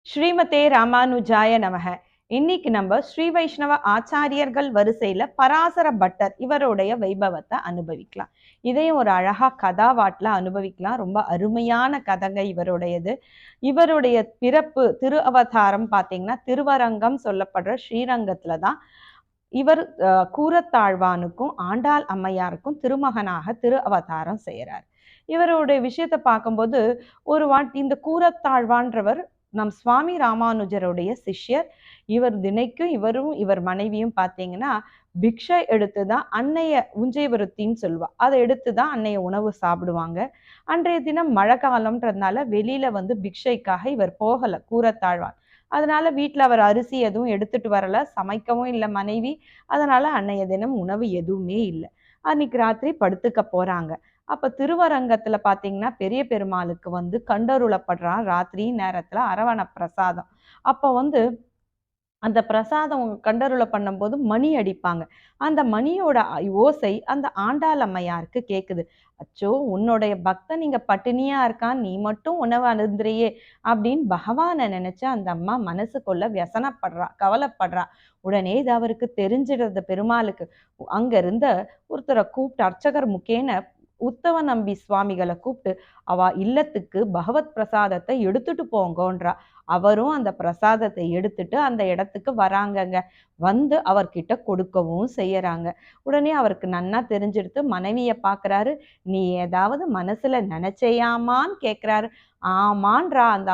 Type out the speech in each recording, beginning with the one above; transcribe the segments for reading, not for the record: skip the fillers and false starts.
ஸ்ரீமதே ராமானுஜாய நமக. இன்னைக்கு நம்ம ஸ்ரீ வைஷ்ணவ ஆச்சாரியர்கள் வரிசையில பராசர பட்டர் இவருடைய வைபவத்தை அனுபவிக்கலாம். இதையும் ஒரு அழகா கதாவாட்ல அனுபவிக்கலாம். ரொம்ப அருமையான கதைங்க இவருடையது. இவருடைய பிறப்பு திரு அவதாரம் பார்த்தீங்கன்னா திருவரங்கம் சொல்லப்படுற ஸ்ரீரங்கத்துல தான் இவர் கூரத்தாழ்வானுக்கும் ஆண்டாள் அம்மையாருக்கும் திருமகனாக திரு அவதாரம் செய்யறார். இவருடைய விஷயத்தை பார்க்கும்போது ஒரு வாட்டி இந்த கூரத்தாழ்வான்றவர் நம் சுவாமி ராமானுஜருடைய சிஷ்யர். இவர் தினைக்கும் இவரும் இவர் மனைவியும் பார்த்தீங்கன்னா பிக்ஷை எடுத்துதான் அன்னைய உஞ்சைவருத்தின்னு சொல்லுவா, அதை எடுத்துதான் அன்னைய உணவு சாப்பிடுவாங்க. அன்றைய தினம் மழை காலம்ன்றதுனால வெளியில பிக்ஷைக்காக இவர் போகல கூரத்தாழ்வான். அதனால வீட்டுல அவர் அரிசி எதுவும் எடுத்துட்டு வரல, சமைக்கவும் இல்லை மனைவி. அதனால அன்னைய தினம் உணவு எதுவுமே இல்லை. அன்னைக்கு ராத்திரி படுத்துக்க போறாங்க. அப்ப திருவரங்கத்துல பாத்தீங்கன்னா பெரிய பெருமாளுக்கு கண்டருளப்படுறான் ராத்திரி நேரத்துல அரவண பிரசாதம். அப்ப அந்த பிரசாதம் கண்டருள பண்ணும்போது மணி அடிப்பாங்க. அந்த மணியோட ஓசை அந்த ஆண்டாள் அம்மையாருக்கு கேக்குது. அச்சோ, உன்னுடைய பக்தன் இங்க பட்டினியா இருக்கான், நீ மட்டும் உணவு அருந்துறியே அப்படின்னு பகவானை நினைச்சு அந்த அம்மா மனசுக்குள்ள வியசனப்படுறா, கவலைப்படுறா. உடனே இது அவருக்கு தெரிஞ்சிடுறது பெருமாளுக்கு. அங்க இருந்த ஒருத்தரை கூப்பிட்டு அர்ச்சகர் முக்கேன உத்தவ நம்பி சுவாமிகளை கூப்பிட்டு அவ இல்லத்துக்கு பகவத் பிரசாதத்தை எடுத்துட்டு போங்கன்றா. அவரும் அந்த பிரசாதத்தை எடுத்துட்டு அந்த இடத்துக்கு வராங்கங்க. அவர்கிட்ட கொடுக்கவும் செய்யறாங்க. உடனே அவருக்கு நன்னா தெரிஞ்சிடுத்து. மனைவிய பாக்குறாரு. நீ ஏதாவது மனசுல நினைச்சையாமான்னு கேக்குறாரு. ஆமான்றா அந்த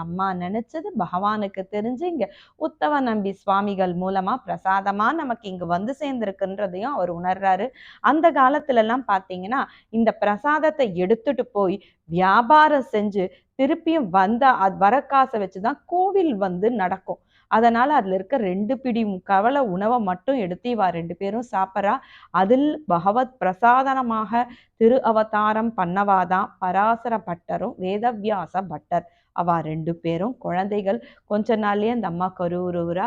அம்மா நினைச்சது பகவானுக்கு தெரிஞ்சு இங்க உத்தவ நம்பி சுவாமிகள் மூலமா பிரசாதமா நமக்கு இங்க சேர்ந்திருக்குன்றதையும் அவர் உணர்றாரு. அந்த காலத்துல எல்லாம் பாத்தீங்கன்னா இந்த பிரசாதத்தை எடுத்துட்டு போய் வியாபாரம் செஞ்சு திருப்பியும் வர காசை வச்சுதான் கோவில் நடக்கும். அதனால அதுல இருக்க 2 பிடி கவலை உணவை மட்டும் எடுத்து இவா 2 பேரும் சாப்பிட்றா. அதில் பகவத் பிரசாதனமாக திரு அவதாரம் பண்ணவாதான் பராசர பட்டரும் வேதவியாச பட்டர். அவ 2 பேரும் குழந்தைகள். கொஞ்ச நாள்லயே அந்த அம்மா கருவுருவுரா.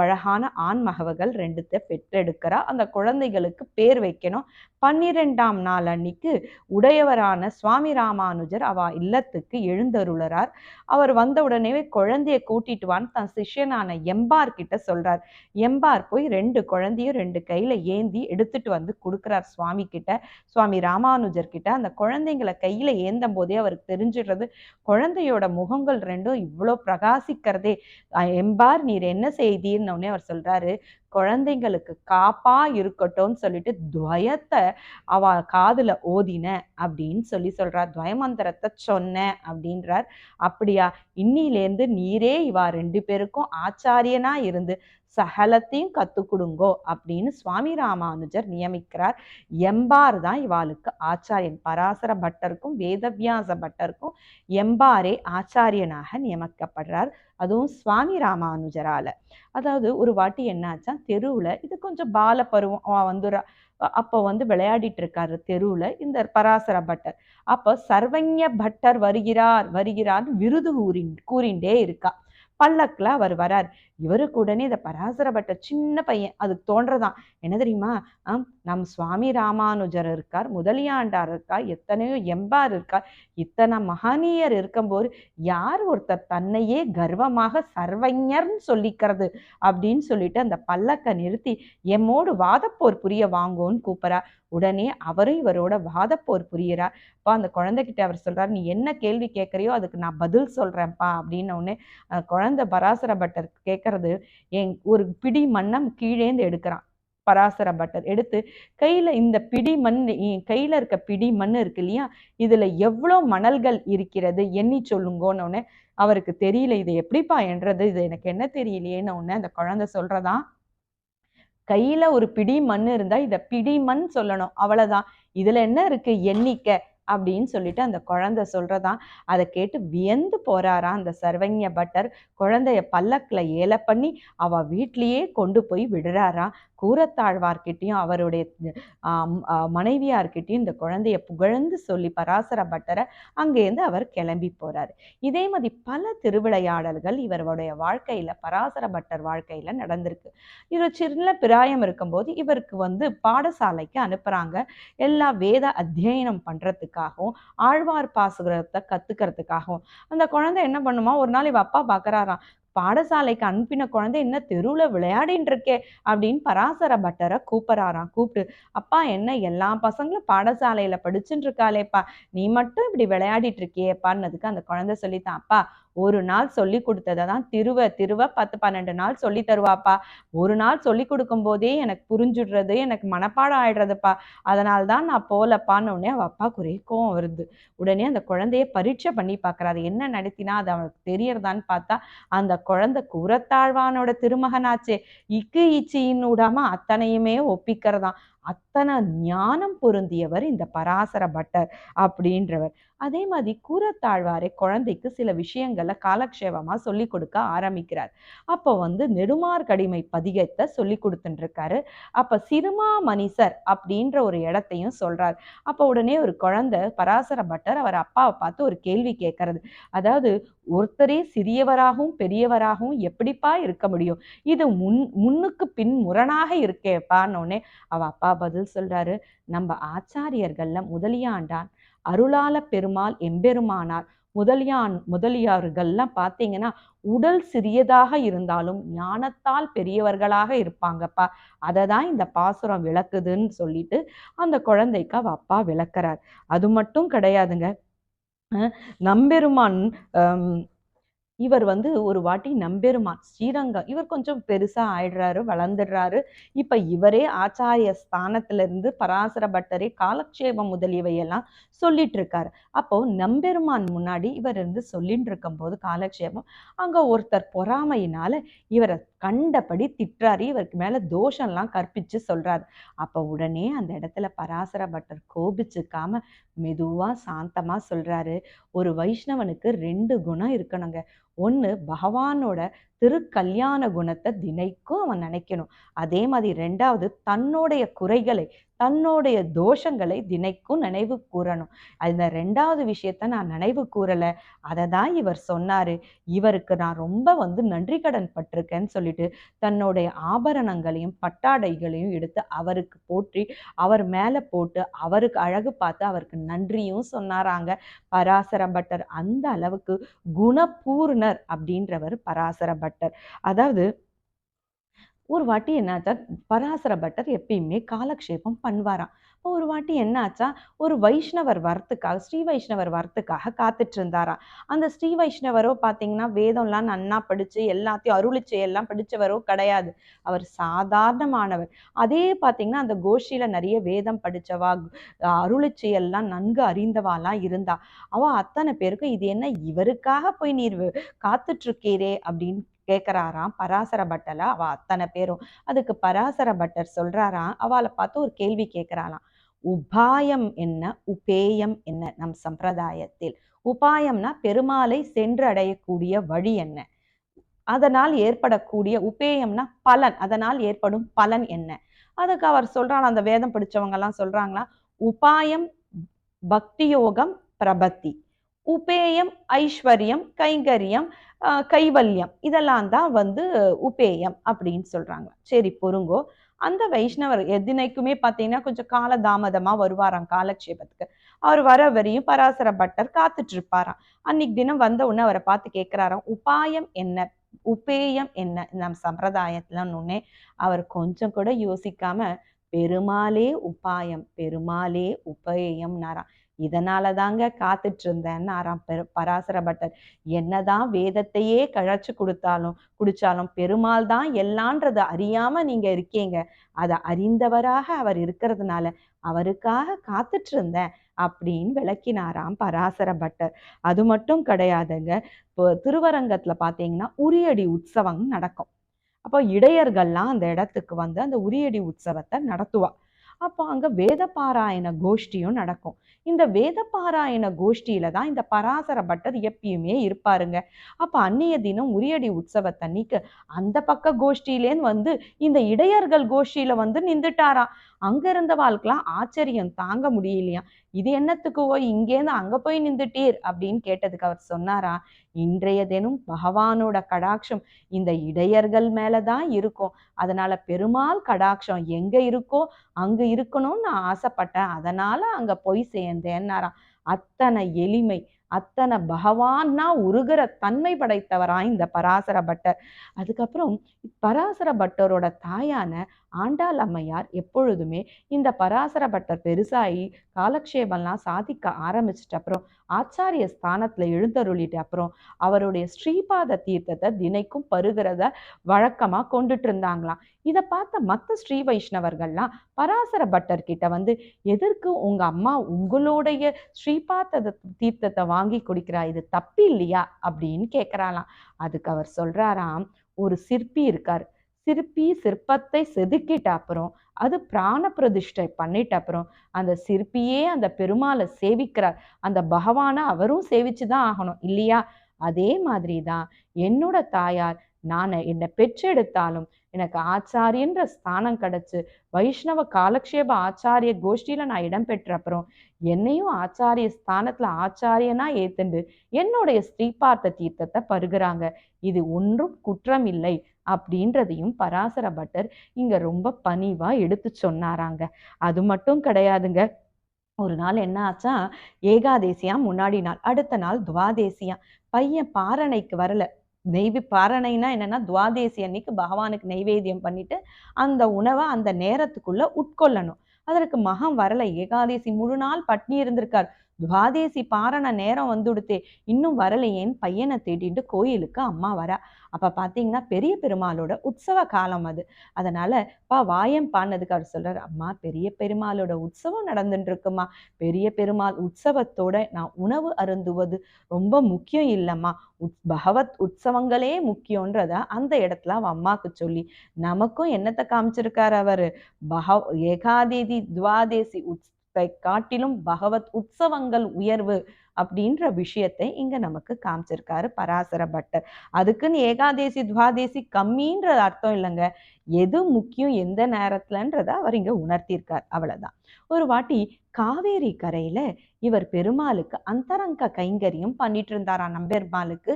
அழகான ஆண் மகவுகள் 2 பெற்றெடுக்கிறா. அந்த குழந்தைகளுக்கு பேர் வைக்கணும். 12ஆம் நாள் அன்னைக்கு உடையவரான சுவாமி ராமானுஜர் அவ இல்லத்துக்கு எழுந்தருளறார். அவர் வந்த உடனே குழந்தைய கூட்டிட்டு வான்னு தன் சிஷ்யனான எம்பார் கிட்ட சொல்றார். எம்பார் போய் 2 குழந்தையும் 2 கையில ஏந்தி எடுத்துட்டு கொடுக்கிறார் சுவாமி கிட்ட, சுவாமி ராமானுஜர் கிட்ட. அந்த குழந்தைங்களை கையில ஏந்தும் போதே அவருக்கு தெரிஞ்சிடுறது, குழந்தையோட முகங்கள் 2ம் இவ்வளோ பிரகாசிக்கிறதே. எம்பார், நீர் என்ன செய்தீர்னு உடனே அவர் சொல்றாரு, குழந்தைங்களுக்கு காப்பா இருக்கட்டும்னு சொல்லிட்டு துவயத்தை அவ காதுல ஓதின அப்படின்னு சொல்றார். துவயமந்திரத்தை சொன்ன அப்படின்றார். அப்படியா, இன்னிலேருந்து நீரே இவா 2 பேருக்கும் ஆச்சாரியனா இருந்து சகலத்தையும் கத்து கொடுங்கோ அப்படின்னு சுவாமி ராமானுஜர் நியமிக்கிறார். எம்பார் தான் இவாளுக்கு ஆச்சாரியன். பராசர பட்டருக்கும் வேதவியாச பட்டருக்கும் எம்பாரே ஆச்சாரியனாக நியமிக்கப்படுறார். அதுவும் சுவாமி ராமானுஜரால. அதாவது ஒரு வாட்டி என்னாச்சா, தெருவுல இது கொஞ்சம் பால பருவம் அப்ப விளையாடிட்டு இருக்காரு தெருவுல இந்த பராசர பட்டர். அப்ப சர்வஞ பட்டர் வருகிறார் விருது கூறிண்டே இருக்கா. பல்லக்குல அவர் வரார். இவருக்கு உடனே இந்த பராசர பட்டர் சின்ன பையன், அதுக்கு தோன்றதான் என்ன தெரியுமா, நம் சுவாமி ராமானுஜர் இருக்கார், முதலியாண்டார் இருக்கார், எத்தனையோ எம்பார் இருக்கார், இத்தனை மகனீயர் இருக்கும்போது யார் ஒருத்தர் தன்னையே கர்வமாக சர்வஞர்னு சொல்லிக்கிறது அப்படின்னு சொல்லிட்டு அந்த பல்லக்க நிறுத்தி எம்மோடு வாதப்போர் புரிய வாங்கோன்னு கூப்பிடறா. உடனே அவரும் இவரோட வாதப்போர் புரியறார். அப்பா அந்த குழந்தைகிட்ட அவர் சொல்றாரு, நீ என்ன கேள்வி கேட்கறியோ அதுக்கு நான் பதில் சொல்றேன்ப்பா அப்படின்னு உடனே குழந்தை பராசர பட்டர் கேட்கறது, ஒரு பிடி மண்ணம் கீழேந்து எடுக்கிறான். பராசர பட்டர் எடுத்து கையில இந்த பிடி மண், கையில இருக்க பிடி மண் இருக்கு இல்லையா, இதுல எவ்வளவு மணல்கள் இருக்கிறது எண்ணி சொல்லுங்கன்னு. அவருக்கு தெரியல, இது எப்படிப்பா என்றது, இது எனக்கு என்ன தெரியலையேன்னு உடனே அந்த குழந்தை சொல்றதான், கையில ஒரு பிடி மண் இருந்தா இத பிடி மண் சொல்லணும், அவ்வளவுதான், இதுல என்ன இருக்கு எண்ணிக்கை அப்படின்னு சொல்லிட்டு அந்த குழந்தை சொல்றதான். அதை கேட்டு வியந்து போறாரா அந்த சர்வஞ பட்டர். குழந்தைய பல்லக்குல ஏல பண்ணி அவ வீட்லயே கொண்டு போய் விடுறாரா. கூரத்தாழ்வார்கிட்டையும் அவருடைய மனைவியார்கிட்டையும் இந்த குழந்தைய புகழ்ந்து சொல்லி பராசர பட்டரை அங்கேருந்து அவர் கிளம்பி போறாரு. இதே மாதிரி பல திருவிளையாடல்கள் இவருடைய வாழ்க்கையில, பராசர பட்டர் வாழ்க்கையில நடந்திருக்கு. இவர் சின்ன பிராயம் இருக்கும்போது இவருக்கு பாடசாலைக்கு அனுப்புறாங்க. எல்லா வேத அத்தியனம் பண்றதுக்காக. படிக்கிறதுக்காகவும் ஆழ்வார் பாசுரத்தை கத்துக்கிறதுக்காகவும் அந்த குழந்தை என்ன பண்ணுமா, ஒரு நாள் இவ அப்பா பார்க்கறாராம், பாடசாலைக்கு அனுப்பின குழந்தை என்ன தெருவுல விளையாடின்னு இருக்கே அப்படின்னு பராசர பட்டரை கூப்பிடுறாராம். கூப்பிட்டு, அப்பா என்ன எல்லா பசங்களும் பாடசாலையில படிச்சுட்டு இருக்காளேப்பா, நீ மட்டும் இப்படி விளையாடிட்டு இருக்கியேப்பான்னதுக்கு அந்த குழந்தை சொல்லித்தான், அப்பா ஒரு நாள் சொல்லி கொடுத்ததை தான் திருவ திருவ 10-12 நாள் சொல்லி தருவாப்பா, ஒரு நாள் சொல்லி கொடுக்கும் போதே எனக்கு புரிஞ்சுடுறது, எனக்கு மனப்பாடம் ஆயிடுறதுப்பா, அதனால தான் நான் போலப்பான்னு உடனே அவ அப்பாவுக்கு ஒரே கோவம் வருது. உடனே அந்த குழந்தைய பரீட்சை பண்ணி பார்க்கறாரு, என்ன நடத்தினா அது அவனுக்கு தெரியறதான்னு பார்த்தா அந்த குழந்தை கூரத்தாழ்வானோட திருமகனாச்சே, இக்கு இச்சின்னு விடாம அத்தனையுமே ஒப்பிக்கிறதாம். அத்தனை ஞானம் பொருந்தியவர் இந்த பராசர பட்டர் அப்படின்றவர். அதே மாதிரி கூரத்தாழ்வாரே குழந்தைக்கு சில விஷயங்களை காலக்ஷேபமா சொல்லி கொடுக்க ஆரம்பிக்கிறார். அப்போ நெடுமார்கடிமை பதிகத்தை சொல்லி கொடுத்துட்டு இருக்காரு. அப்ப சிறுமா மனிசர் அப்படின்ற ஒரு இடத்தையும் சொல்றார். அப்ப உடனே ஒரு குழந்தை பராசர பட்டர் அவர் அப்பாவை பார்த்து ஒரு கேள்வி கேட்கறது, அதாவது ஒருத்தரே சிறியவராகவும் பெரியவராகவும் எப்படிப்பா இருக்க முடியும், இது முன்னுக்கு பின் முரணாக இருக்கேப்பான்னு அவ அப்பா பதில் சொல்றாரு, நம்ம ஆச்சாரியர்கள்ல முதலியாண்டான் அருளால பெருமாள் எம்பெருமானார் முதலியார்கள்லாம் பார்த்தீங்கன்னா உடல் சிறியதாக இருந்தாலும் ஞானத்தால் பெரியவர்களாக இருப்பாங்கப்பா, அதை தான் இந்த பாசுரம் விளக்குதுன்னு சொல்லிட்டு அந்த குழந்தைக்கு அவ அப்பா விளக்குறார். அது மட்டும் கிடையாதுங்க, நம்பெருமான் இவர் ஒரு வாட்டி நம்பெருமான் ஸ்ரீரங்கம், இவர் கொஞ்சம் பெருசா ஆயிடுறாரு, வளர்ந்துடுறாரு. இப்ப இவரே ஆச்சாரிய ஸ்தானத்துல இருந்து பராசர பட்டரே காலக்ஷேபம் முதலியவையெல்லாம் சொல்லிட்டு இருக்காரு. அப்போ நம்பெருமான் முன்னாடி இவர் சொல்லிட்டு இருக்கும் போது காலக்ஷேபம், அங்க ஒருத்தர் பொறாமையினால இவரை கண்டபடி திட்டுறாரு, இவருக்கு மேல தோஷம்லாம் கற்பிச்சு சொல்றாரு. அப்ப உடனே அந்த இடத்துல பராசர பட்டர் கோபிச்சுக்காம மெதுவா சாந்தமா சொல்றாரு, ஒரு வைஷ்ணவனுக்கு 2 குணம் இருக்கணுங்க. ஒண்ணு பகவானோட திருக்கல்யாண குணத்தை தினைக்கும் அவன் நினைக்கணும். அதே மாதிரி 2வது தன்னுடைய குறைகளை தன்னுடைய தோஷங்களை தினைக்கும் நினைவு கூறணும். அந்த 2வது விஷயத்த நான் நினைவு கூறல, அதை தான் இவர் சொன்னாரு, இவருக்கு நான் ரொம்ப நன்றி கடன் பட்டிருக்கேன்னு சொல்லிட்டு தன்னுடைய ஆபரணங்களையும் பட்டாடைகளையும் எடுத்து அவருக்கு போற்றி அவர் மேல போட்டு அவருக்கு அழகு பார்த்து அவருக்கு நன்றியும் சொன்னாராங்க பராசர பட்டர். அந்த அளவுக்கு குணபூர்ணர் அப்படின்றவர் பராசர பட்டர். அதாவது ஒரு வாட்டி என்னாச்சா, பராசர பட்டர் எப்பயுமே காலக்ஷேபம் பண்ணுவாராம். ஒரு வாட்டி என்னாச்சா, ஒரு வைஷ்ணவர் வரத்துக்காக ஸ்ரீ வைஷ்ணவர் வரத்துக்காக காத்துட்டு இருந்தாராம். அந்த ஸ்ரீ வைஷ்ணவரோ பார்த்தீங்கன்னா வேதம்லாம் நன்னா படிச்சு எல்லாத்தையும் அருளிச்சை எல்லாம் படிச்சவரோ கிடையாது, அவர் சாதாரணமானவர். அதே பார்த்தீங்கன்னா அந்த கோஷ்டியில நிறைய வேதம் படிச்சவா அருளிச்சை எல்லாம் நன்கு அறிந்தவாலாம் இருந்தா. அவ அத்தனை பேருக்கும் இது என்ன இவருக்காக போய் நீர் காத்துட்டு இருக்கீரே அப்படின்னு கேட்கிறாராம் பராசர பட்டல அவ அத்தனை பேரும். அதுக்கு பராசர பட்டர் சொல்றாராம், அவளை பார்த்து ஒரு கேள்வி கேட்கிறாளாம், உபாயம் என்ன உபேயம் என்ன? நம் சம்பிரதாயத்தில் உபாயம்னா பெருமாளை சென்று அடையக்கூடிய வழி என்ன, அதனால் ஏற்படக்கூடிய உபேயம்னா பலன், அதனால் ஏற்படும் பலன் என்ன? அதுக்கு அவர் சொல்றாங்க, அந்த வேதம் படிச்சவங்க எல்லாம் சொல்றாங்களா, உபாயம் பக்தி யோகம் பிரபத்தி, உபேயம் ஐஸ்வர்யம் கைங்கரியம் கைவல்யம், இதெல்லாம் தான் உபேயம் அப்படின்னு சொல்றாங்க. சரி பொறுங்கோ, அந்த வைஷ்ணவர் எதினைக்குமே பார்த்தீங்கன்னா கொஞ்சம் கால தாமதமா வருவாராம் காலக்ஷேபத்துக்கு. அவர் வர வரையும் பராசர பட்டர் காத்துட்டு இருப்பாராம். அன்னைக்கு தினம் வந்த உடனே அவரை பார்த்து கேட்கிறாராம், உபாயம் என்ன உபேயம் என்ன நம் சம்பிரதாயத்துலன்னு. அவர் கொஞ்சம் கூட யோசிக்காம பெருமாளே உபாயம் பெருமாளே உபேயம்னாராம். இதனால தாங்க காத்துட்டு இருந்தேன்னாராம் பராசர பட்டர். என்னதான் வேதத்தையே கழச்சு குடிச்சாலும் பெருமாள் தான் எல்லான்றதை அறியாம நீங்க இருக்கீங்க, அதை அறிந்தவராக அவர் இருக்கிறதுனால அவருக்காக காத்துட்டு இருந்தேன் அப்படின்னு விளக்கினாராம் பராசர பட்டர். அது மட்டும் கிடையாதுங்க, இப்போ திருவரங்கத்துல பாத்தீங்கன்னா உரியடி உற்சவம் நடக்கும். அப்போ இடையர்கள்லாம் அந்த இடத்துக்கு அந்த உரியடி உற்சவத்தை நடத்துவா. அப்போ அங்க வேத பாராயண கோஷ்டியும் நடக்கும். இந்த வேத பாராயண கோஷ்டியில தான் இந்த பராசர பட்டர் எப்பயுமே இருப்பாருங்க. அப்ப அன்னைய தினம் உரியடி உற்சவத்தன்னைக்கு அந்த பக்க கோஷ்டியிலேன்னு இந்த இடையர்கள் கோஷ்டியில நின்றுட்டாராம். அங்க இருந்தவாளுக்கெல்லாம் ஆச்சரியம் தாங்க முடியலையா, இது என்னத்துக்கு இங்கேருந்து அங்க போய் நின்றுட்டீர் அப்படின்னு கேட்டதுக்கு அவர் சொன்னாரா, இன்றைய தினம் பகவானோட கடாட்சம் இந்த இடையர்கள் மேலதான் இருக்கும், அதனால பெருமாள் கடாட்சம் எங்க இருக்கோ அங்க இருக்கணும்னு நான் ஆசைப்பட்டேன், அதனால அங்க போய் சேர்ந்தேன்னாராம். அத்தனை எளிமை, அத்தனை பகவான்னா உருகிற தன்மை படைத்தவரா இந்த பராசர பட்டர். அதுக்கப்புறம் பராசர பட்டரோட தாயான ஆண்டாள் அம்மையார் எப்பொழுதுமே இந்த பராசர பட்டர் பெருசாகி காலக்ஷேபம்லாம் சாதிக்க ஆரம்பிச்சிட்ட அப்புறம் ஆச்சாரிய ஸ்தானத்துல எழுந்தருளிட்டு அப்புறம் அவருடைய ஸ்ரீபாத தீர்த்தத்தை தினைக்கும் பருகிறத வழக்கமா கொண்டுட்டு இருந்தாங்களாம். இதை பார்த்த மற்ற ஸ்ரீ வைஷ்ணவர்கள்லாம் பராசர பட்டர் கிட்ட வந்து, எதற்கு உங்க அம்மா உங்களுடைய ஸ்ரீபாத தீர்த்தத்தை வாங்கி குடிக்கிறா, இது தப்பு இல்லையா அப்படின்னு கேட்கிறாளாம். அதுக்கு அவர் சொல்றாராம், ஒரு சிற்பி இருக்கார், சிற்பி சிற்பத்தை செதுக்கிட்ட அப்புறம் அது பிராண பிரதிஷ்டை பண்ணிட்ட அப்புறம் அந்த சிற்பியே அந்த பெருமாளை சேவிக்கிறார், அந்த பகவானை அவரும் சேவிச்சுதான் ஆகணும் இல்லையா? அதே மாதிரி தான் என்னோட தாயார் நான் என்னை பெற்றெடுத்தாலும் எனக்கு ஆச்சாரியன்ற ஸ்தானம் கிடைச்சு வைஷ்ணவ காலக்ஷேப ஆச்சாரிய கோஷ்டியில நான் இடம் பெற்ற அப்புறம் என்னையும் ஆச்சாரிய ஸ்தானத்துல ஆச்சாரியனா ஏத்துண்டு என்னுடைய ஸ்ரீபார்த்த தீர்த்தத்தை பருகுறாங்க. இது ஒன்றும் குற்றம் இல்லை அப்படின்றதையும் பராசர பட்டர் இங்க ரொம்ப பணிவா எடுத்து சொன்னாராங்க. அது மட்டும் கிடையாதுங்க. ஒரு நாள் என்ன ஆச்சா, ஏகாதேசியா முன்னாடி நாள், அடுத்த நாள் துவாதேசியா. பையன் பாரணைக்கு வரல. பாரணைனா என்னன்னா, துவாதேசி அன்னைக்கு பகவானுக்கு நைவேத்தியம் பண்ணிட்டு அந்த உணவை அந்த நேரத்துக்குள்ள உட்கொள்ளணும். அதற்கு மகன் வரல. ஏகாதேசி முழு நாள் பட்னி இருந்திருக்கார். துவாதேசி பாரண நேரம் வந்துடுத்தே, இன்னும் வரலையேன்னு பையனை தேடிட்டு கோயிலுக்கு அம்மா வரா. அப்ப பாத்தீங்கன்னா பெரிய பெருமாளோட உற்சவ காலம் அது. அதனால வாயம் பாடினதுக்கு அவர் சொல்றாரு, அம்மா பெரிய பெருமாளோட உற்சவம் நடந்துட்டு இருக்குமா, பெரிய பெருமாள் உற்சவத்தோட நான் உணவு அருந்துவது ரொம்ப முக்கியம் இல்லம்மா, பகவத் உற்சவங்களே முக்கியன்றத அந்த இடத்துல அவ அம்மாக்கு சொல்லி நமக்கும் என்னத்தை காமிச்சிருக்காரு அவரு, ஏகாதேதி துவாதேசி காட்டிலும் பகவத் உற்சவங்கள் உயர்வு அப்படின்ற விஷயத்தை இங்க நமக்கு காமிச்சிருக்காரு பராசர பட்டர். அதுக்குன்னு ஏகாதேசி துவாதேசி கம்மின்ற அர்த்தம் இல்லைங்க, எது முக்கியம் எந்த நேரத்துலன்றத அவர் இங்க உணர்த்தியிருக்கார், அவ்வளவுதான். ஒரு வாட்டி காவேரி கரையில இவர் பெருமாளுக்கு அந்தரங்க கைங்கரியம் பண்ணிட்டு இருந்தாராம், நம்பெருமாளுக்கு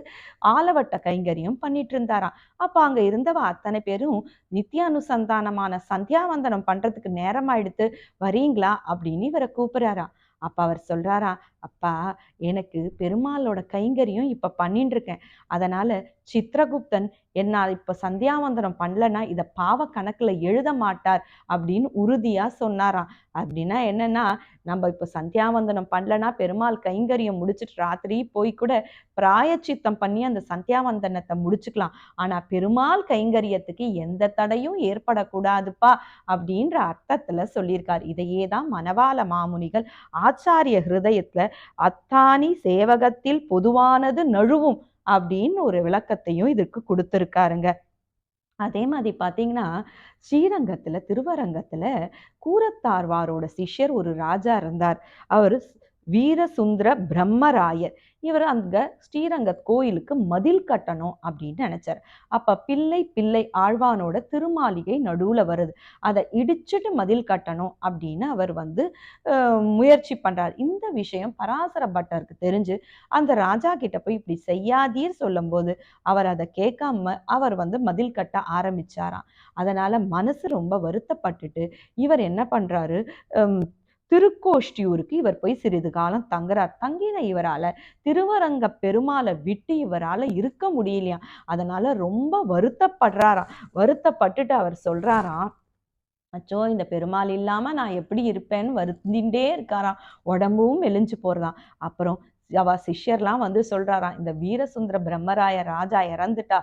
ஆலவட்ட கைங்கரியம் பண்ணிட்டு இருந்தாராம். அப்ப அங்க இருந்தவ அத்தனை பேரும் நித்தியானுசந்தானமான சந்தியாவந்தனம் பண்றதுக்கு நேரமாயிடுத்து, வரீங்களா அப்படின்னு இவரை கூப்பிடுறாராம். அப்ப அவர் சொல்றாரா, அப்பா எனக்கு பெருமாளோட கைங்கரியம் இப்ப பண்ணிட்டு இருக்கேன், அதனால சித்திரகுப்தன் என்ன இப்ப சந்தியாவந்தனம் பண்ணலன்னா இத பாவ கணக்குல எழுத மாட்டார் அப்படின்னு உறுதியா சொன்னாராம். அப்படின்னா என்னன்னா, நம்ம இப்ப சந்தியாவந்தனம் பண்ணலன்னா பெருமாள் கைங்கரியம் முடிச்சுட்டு ராத்திரி போய் கூட பிராயச்சித்தம் பண்ணி அந்த சந்தியாவந்தனத்தை முடிச்சுக்கலாம், ஆனா பெருமாள் கைங்கரியத்துக்கு எந்த தடையும் ஏற்படக்கூடாதுப்பா அப்படின்ற அர்த்தத்துல சொல்லியிருக்கார். இதையே தான் மணவாள மாமுனிகள் ஆச்சாரிய ஹிருதயத்துல அத்தானி சேவகத்தில் பொதுவானது நழுவும் அப்படின்னு ஒரு விளக்கத்தையும் இதுக்கு கொடுத்திருக்காருங்க. அதே மாதிரி பாத்தீங்கன்னா, ஸ்ரீரங்கத்துல திருவரங்கத்துல கூரத்தாழ்வாரோட சிஷ்யர் ஒரு ராஜா இருந்தார். அவரு வீரசுந்தர பிரம்மராயர். இவர் அங்க ஸ்ரீரங்க கோயிலுக்கு மதில் கட்டணும் அப்படின்னு நினைச்சார். அப்ப பிள்ளை ஆழ்வானோட திருமாளிகை நடுவுல வருது, அதை இடிச்சுட்டு மதில் கட்டணும் அப்படின்னு அவர் முயற்சி பண்றார். இந்த விஷயம் பராசர பட்டருக்கு தெரிஞ்சு அந்த ராஜா கிட்ட போய் இப்படி செய்யாதீர் சொல்லும் போது அவர் அதை கேட்காம அவர் மதில் கட்ட ஆரம்பிச்சாராம். அதனால மனசு ரொம்ப வருத்தப்பட்டுட்டு இவர் என்ன பண்றாரு, திருக்கோஷ்டியூருக்கு இவர் போய் சிறிது காலம் தங்குறார். தங்கின இவரால திருவரங்க பெருமாளை விட்டு இவரால இருக்க முடியலையா, அதனால ரொம்ப வருத்தப்படுறாராம். வருத்தப்பட்டுட்டு அவர் சொல்றாராம், அச்சோ இந்த பெருமாள் இல்லாம நான் எப்படி இருப்பேன்னு வருந்திண்டே இருக்காராம். உடம்பும் மெலிஞ்சு போறதாம். அப்புறம் அவ சிஷ்யர்லாம் சொல்றாராம், இந்த வீரசுந்தர பிரம்மராய ராஜா இறந்துட்டா,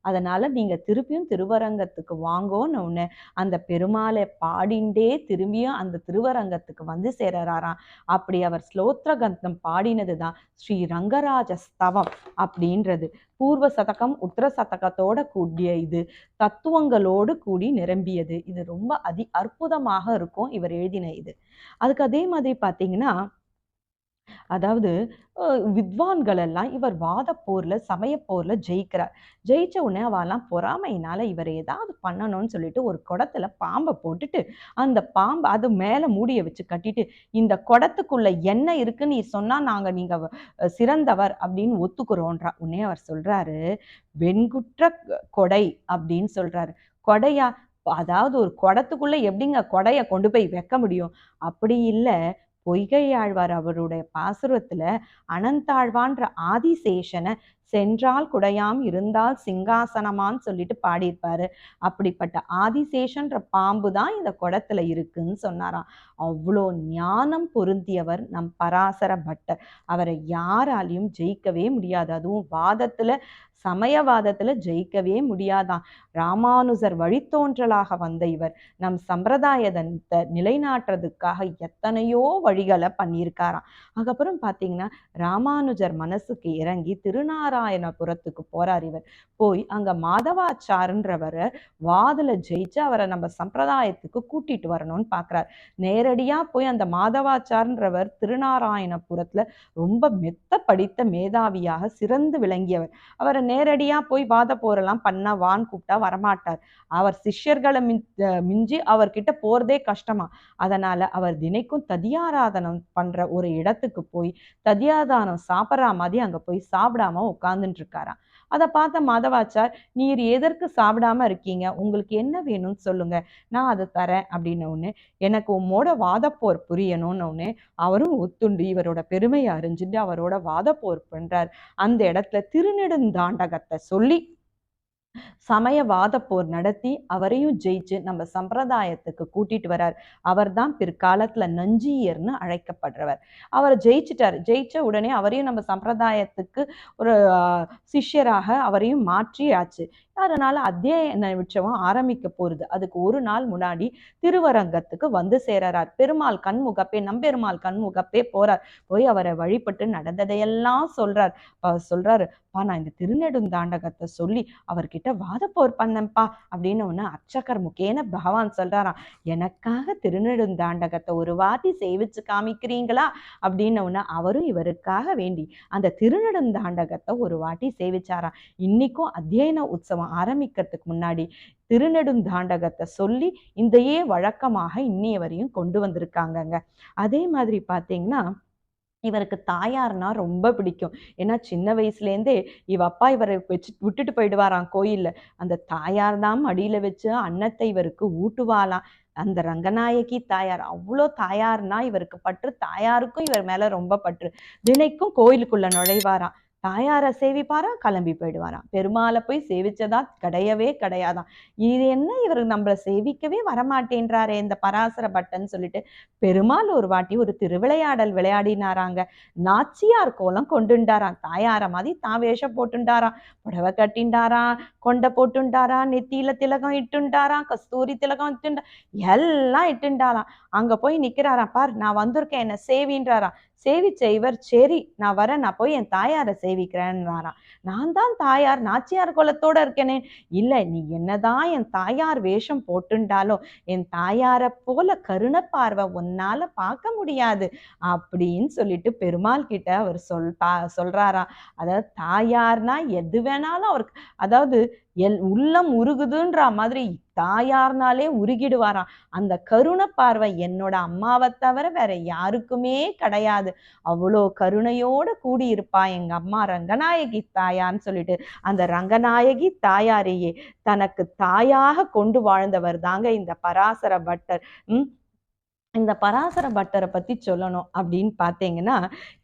அதனால நீங்க திருப்பியும் திருவரங்கத்துக்கு வாங்கோன்னு அந்த பெருமாளை பாடிண்டே திரும்பியும் அந்த திருவரங்கத்துக்கு சேராராம். அப்படி அவர் ஸ்லோத்ரகந்தம் பாடினதுதான் ஸ்ரீ ரங்கராஜ ஸ்தவம் அப்படின்றது. பூர்வ சதகம் உத்தர சதகத்தோட கூடிய இது, தத்துவங்களோடு கூடி நிரம்பியது. இது ரொம்ப அற்புதமாக இருக்கும் இவர் எழுதின இது. அதுக்கு அதே மாதிரி பாத்தீங்கன்னா, அதாவது வித்வான்கள் எல்லாம் இவர் வாத போர்ல சமய போர்ல ஜெயிக்கிறார். ஜெயிச்ச உடனே அவெல்லாம் பொறாமையினால இவர் ஏதாவது பண்ணணும்னு சொல்லிட்டு ஒரு குடத்துல பாம்பை போட்டுட்டு அந்த பாம்பை அது மேல மூடிய வச்சு கட்டிட்டு, இந்த குடத்துக்குள்ள என்ன இருக்குன்னு நீ சொன்னா நீங்க சிறந்தவர் அப்படின்னு ஒத்துக்கிறோன்றா. உடனே அவர் சொல்றாரு, வெண்குற்ற கொடை அப்படின்னு சொல்றாரு. கொடையா, அதாவது ஒரு குடத்துக்குள்ள எப்படிங்க கொடைய கொண்டு போய் வைக்க முடியும், அப்படி இல்லை, பொய்கை ஆழ்வார் அவருடைய பாசுரத்துல அனந்தாழ்வான்ற ஆதிசேஷனை சென்றால் குடையாம் இருந்தால் சிங்காசனமான்னு சொல்லிட்டு பாடியிருப்பாரு. அப்படிப்பட்ட ஆதிசேஷன்ற பாம்பு தான் இந்த குடத்துல இருக்குன்னு சொன்னாராம். அவ்வளோ ஞானம் பொருந்தியவர் நம் பராசர பட்டர். அவரை யாராலையும் ஜெயிக்கவே முடியாது. அதுவும் வாதத்துல, சமயவாதத்துல ஜெயிக்கவே முடியாதான். ராமானுஜர் வழித்தோன்றலாக வந்த இவர் நம் சம்பிரதாயத்தை நிலைநாட்டுறதுக்காக எத்தனையோ வழிகளை பண்ணியிருக்காராம். அதுக்கப்புறம் பார்த்தீங்கன்னா ராமானுஜர் மனசுக்கு இறங்கி திருநாராயணபுரத்துக்கு போறார். இவர் போய் அங்க மாதவாச்சார்ன்றவரை வாதுல ஜெயிச்சு அவரை நம்ம சம்பிரதாயத்துக்கு கூட்டிட்டு வரணும்னு பாக்குறார். நேரடியா போய் அந்த மாதவாச்சார்ன்றவர் திருநாராயணபுரத்துல ரொம்ப மெத்த படித்த மேதாவியாக சிறந்து விளங்கியவர். அவரை நேரடியா போய் வாத போரெல்லாம் பண்ண வான்னு கூப்பிட்டா வரமாட்டார். அவர் சிஷ்யர்களை மிஞ்சி அவர்கிட்ட போறதே கஷ்டமா. அதனால அவர் தினைக்கும் ததியாராதனம் பண்ற ஒரு இடத்துக்கு போய் ததியாதானம் சாப்பிட்ற மாதிரி அங்க போய் சாப்பிடாம உட்கார்ந்துட்டு இருக்காராம். அதை பார்த்த மாதவாச்சார், நீர் எதற்கு சாப்பிடாம இருக்கீங்க, உங்களுக்கு என்ன வேணும்னு சொல்லுங்க, நான் அதை தரேன் அப்படின்னு ஒண்ணு. எனக்கு உம்மோட வாதப்போர் புரியணும்னு ஒண்ணு. அவரும் ஒத்துண்டு இவரோட பெருமையை அறிஞ்சுட்டு அவரோட வாதப்போர் பண்றார். அந்த இடத்துல திருநெடுந்தாண்டகத்தை சொல்லி சமயவாத போர் நடத்தி அவரையும் ஜெயிச்சு நம்ம சம்பிரதாயத்துக்கு கூட்டிட்டு வரார். அவர் தான் பிற்காலத்துல நஞ்சியர்னு அழைக்கப்படுறவர். அவர் ஜெயிச்சிட்டார். ஜெயிச்ச உடனே அவரையும் நம்ம சம்பிரதாயத்துக்கு ஒரு சிஷ்யராக அவரையும் மாற்றியாச்சு. அதனால அத்தியன உற்சவம் ஆரம்பிக்க போறது. அதுக்கு ஒரு நாள் முன்னாடி திருவரங்கத்துக்கு வந்து சேரார். பெருமாள் கண்முகப்பே, நம்பெருமாள் கண்முகப்பே போறார். போய் அவரை வழிபட்டு நடந்ததையெல்லாம் சொல்றார். சொல்றாரு, நான் இந்த திருநெடுந்தாண்டகத்தை சொல்லி அவர்கிட்ட வாதப்போர் பண்ணப்பா அப்படின்னு ஒண்ணு. அர்ச்சகர் முகேன பகவான் சொல்றாராம், எனக்காக திருநெடுந்தாண்டகத்தை ஒரு வாட்டி சேவிச்சு காமிக்கிறீங்களா அப்படின்னு ஒண்ணு. அவரும் இவருக்காக வேண்டி அந்த திருநெடுந்தாண்டகத்தை ஒரு வாட்டி சேவிச்சாராம். இன்னைக்கும் அத்தியன உற்சவம் ஆரம்பிக்கிறதுக்கு முன்னாடி திருநெடுந்தாண்டகத்தை சொல்லி இதையே வழக்கமாக இன்னைய வரையும் கொண்டு வந்திருக்காங்கங்க. அதே மாதிரி பாத்தீங்கன்னா இவருக்கு தாயார்னா ரொம்ப பிடிக்கும். ஏன்னா சின்ன வயசுலேருந்தே அப்பா இவரை வச்சு விட்டுட்டு போயிடுவாராம் கோயில்ல. அந்த தாயார் தான் மடியில வச்சு அன்னத்தை இவருக்கு ஊட்டுவாளாம். அந்த ரங்கநாயகி தாயார் அவ்வளோ தாயார்னா இவருக்கு பற்று. தாயாருக்கும் இவர் மேல ரொம்ப பற்று. தினைக்கும் கோயிலுக்குள்ள நுழைவாராம். தாயாரை சேவிப்பாரா, கிளம்பி போயிடுவாராம். பெருமாளை போய் சேவிச்சதா கிடையவே கிடையாதான். இது என்ன இவர் நம்மளை சேவிக்கவே வரமாட்டேன்றாரே இந்த பராசர பட்டன் சொல்லிட்டு பெருமாள் ஒரு வாட்டி ஒரு திருவிளையாடல் விளையாடினாராங்க. நாச்சியார் கோலம் கொண்டுண்டாராம். தாயார மாதிரி தான் வேஷம் போட்டுண்டாராம். புடவை கட்டிண்டாராம், கொண்டை போட்டுண்டாராம், நெத்தியில திலகம் இட்டுண்டாராம், கஸ்தூரி திலகம் இட்டுண்டா எல்லாம் இட்டுண்டாராம். அங்க போய் நிக்கிறாராம். பார், நான் வந்திருக்கேன், என்ன சேவின்றாராம். சேவிச்ச இவர், சரி நான் வரேன், நான் போய் என் தாயாரை சேவிக்கிறேன்னாராம். நான் தான் தாயார் நாச்சியார் குலத்தோட இருக்கேனே. இல்லை, நீ என்னதான் என் தாயார் வேஷம் போட்டுண்டாலும் என் தாயாரை போல கருணை பார்வை உன்னால பார்க்க முடியாது அப்படின்னு சொல்லிட்டு பெருமாள் கிட்ட அவர் சொல்றாராம். அதாவது தாயார்னா எது வேணாலும் அவருக்கு, அதாவது உள்ளம் உருகுதுன்ற மாதிரி தாயார்னாலே உருகிடுவாராம். அந்த கருணை பார்வை என்னோட அம்மாவை தவிர வேற யாருக்குமே கிடையாது. அவ்வளோ கருணையோட கூடி இருப்பா எங்க அம்மா ரங்கநாயகி தாயான்னு சொல்லிட்டு அந்த ரங்கநாயகி தாயாரையே தனக்கு தாயாக கொண்டு வாழ்ந்தவர் தாங்க இந்த பராசர பட்டர். இந்த பராசர பட்டரை பத்தி சொல்லணும் அப்படின்னு பார்த்தீங்கன்னா,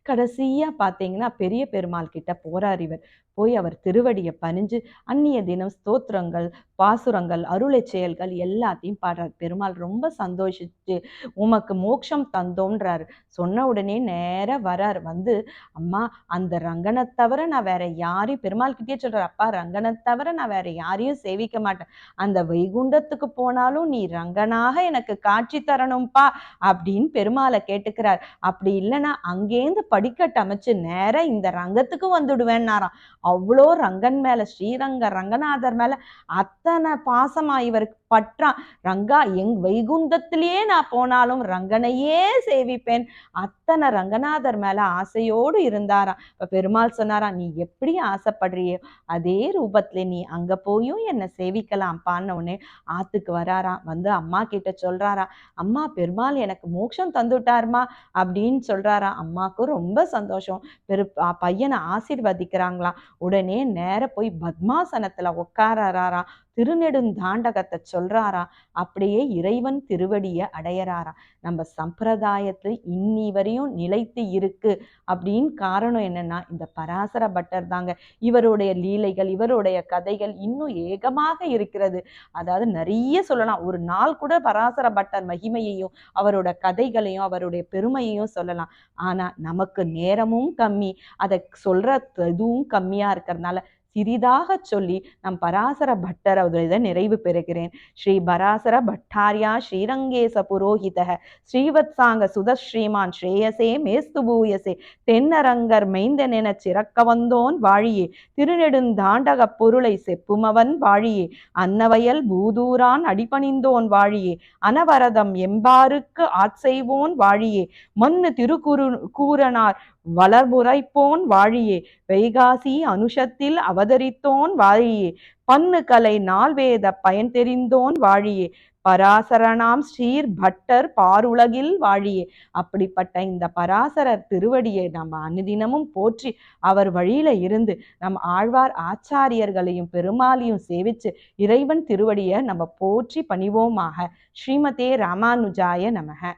கடைசியா பார்த்தீங்கன்னா பெரிய பெருமாள் கிட்ட போறார் இவர். போய் அவர் திருவடியை பணிஞ்சு அந்நிய தினம் ஸ்தோத்திரங்கள், பாசுரங்கள், அருளை செயல்கள் எல்லாத்தையும் பாடுறார். பெருமாள் ரொம்ப சந்தோஷிச்சு உமக்கு மோட்சம் தந்தோன்றாரு. சொன்ன உடனே நேர வரார். வந்து, அம்மா அந்த ரங்கனை தவிர நான் வேற யாரையும், பெருமாள் கிட்டே சொல்றார், அப்பா ரங்கனை தவிர நான் வேற யாரையும் சேவிக்க மாட்டேன். அந்த வைகுண்டத்துக்கு போனாலும் நீ ரங்கனாக எனக்கு காட்சி தரணும்பா அப்படின்னு பெருமாளை கேட்டுக்கிறார். அப்படி இல்லைன்னா அங்கேருந்து படிக்கட்டு அமைச்சு நேர இந்த ரங்கத்துக்கு வந்துடுவேன்னாராம். அவ்வளோ ரங்கன் மேல, ஸ்ரீரங்க ரங்கநாதர் மேல அத்தனை பாசமா இவருக்கு பற்றா. ரங்கா, வைகுந்தத்திலேயே நான் போனாலும் ரங்கனையே சேவிப்பேன், அத்தனை ரங்கநாதர் மேல ஆசையோடு இருந்தாராம். இப்ப பெருமாள் சொன்னாராம், நீ எப்படி ஆசைப்படுறியோ அதே ரூபத்துல நீ அங்க போயும் என்னை சேவிக்கலாம் பான்ன உடனே ஆத்துக்கு வராராம். வந்து அம்மா கிட்ட சொல்றாராம், அம்மா பெருமாள் பெருமாள் எனக்கு மோட்சம் தந்துட்டாருமா அப்படின்னு சொல்றாராம். அம்மாவுக்கும் ரொம்ப சந்தோஷம். பையனை ஆசீர்வதிக்கிறாங்களாம். உடனே நேர போய் பத்மாசனத்துல உட்காராராம். திருநெடுந்தாண்டகத்தை சொல்றாராம். அப்படியே இறைவன் திருவடியை அடையறாராம். நம்ம சம்பிரதாயத்தில் இன்னி வரையும் நிலைத்து இருக்கு அப்படின்னு காரணம் என்னன்னா இந்த பராசர பட்டர் தாங்க. இவருடைய லீலைகள், இவருடைய கதைகள் இன்னும் ஏகமாக இருக்கிறது. அதாவது நிறைய சொல்லலாம். ஒரு நாள் கூட பராசர பட்டர் மகிமையையும் அவரோட கதைகளையும் அவருடைய பெருமையையும் சொல்லலாம். ஆனா நமக்கு நேரமும் கம்மி, அதை சொல்ற இதுவும் கம்மியா இருக்கிறதுனால சிறிதாக சொல்லி நம் பராசர பட்டர் இதை நிறைவு பெறுகிறேன். ஸ்ரீ பராசர பட்டாரியா ஸ்ரீரங்கேச புரோஹிதக ஸ்ரீவத்சாங்க சுதஸ்ரீமான் ஸ்ரேயசே மேஸ்து பூயசே தென்னரங்கர் மெய்ந்தனென சிறக்க வந்தோன் வாழியே திருநெடுந்தாண்டக பொருளை செப்புமவன் வாழியே அன்னவயல் பூதூரான் அடிபணிந்தோன் வாழியே அனவரதம் எம்பாருக்கு ஆட்செய்வோன் வாழியே மண்ணு கூரனார் வளர்முறைப்போன் வாழியே வைகாசி அனுஷத்தில் அவதரித்தோன் வாழியே பன்னு கலை நால்வேத பயன் தெரிந்தோன் வாழியே பராசரனாம் ஸ்ரீர் பட்டர் பாருலகில் வாழியே. அப்படிப்பட்ட இந்த பராசரர் திருவடியை நம்ம அனுதினமும் போற்றி அவர் வழியில இருந்து நம் ஆழ்வார் ஆச்சாரியர்களையும் பெருமாளையும் சேவிச்சு இறைவன் திருவடியை நம்ம போற்றி பணிவோமாக. ஸ்ரீமதே ராமானுஜாய நமக.